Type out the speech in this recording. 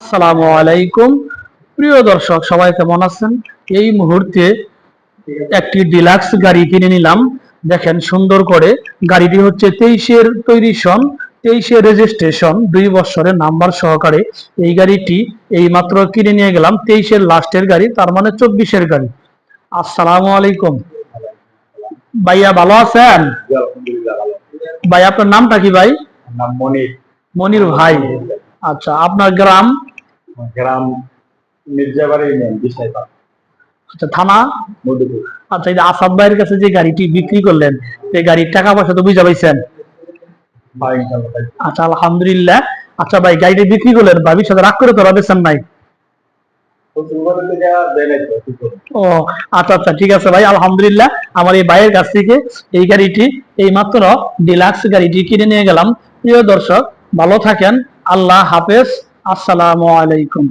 আসসালামু আলাইকুম। প্রিয় দর্শক, সবাই কেমন আছেন? এই মুহূর্তে একটি ডিলাক্স গাড়ি কিনে নিলাম। দেখেন সুন্দর করে, গাড়িটি হচ্ছে 23-এর তৈরি সন, 23-এর রেজিস্ট্রেশন, 2 বছরের নাম্বার সহকারে। এই গাড়িটি এই মাত্র কিনে নিয়ে গেলাম। 23-এর লাস্টের গাড়ি, তার মানে 24-এর গাড়ি। আসসালামু আলাইকুম ভাইয়া, ভালো আছেন? ভাই, আপনার নামটা কি ভাই? নাম মনির। মনির ভাই। আচ্ছা, আপনার গ্রাম? গ্রাম মির্জাবাড়ি ইউনিয়ন, বিশাইপাড়া। আচ্ছা, থানা? মধুপুর। আচ্ছা, এই যে আসাদ ভাইয়ের কাছে যে গাড়িটি বিক্রি করলেন, এই গাড়ির টাকা পয়সা তো বুঝা পাইছেন? আচ্ছা, আলহামদুলিল্লাহ। আচ্ছা ভাই, গাড়িটি বিক্রি করলেন, ভাবির সাথে রাগ করে তো বেচেন নাই? ও আচ্ছা আচ্ছা, ঠিক আছে ভাই, আলহামদুলিল্লাহ। আমার এই ভাইয়ের কাছ থেকে এই গাড়িটি এই মাত্র ডিলাক্স গাড়িটি কিনে নিয়ে গেলাম। প্রিয় দর্শক, ভালো থাকেন। আল্লাহ হাফেজ। আসসালামু আলাইকুম।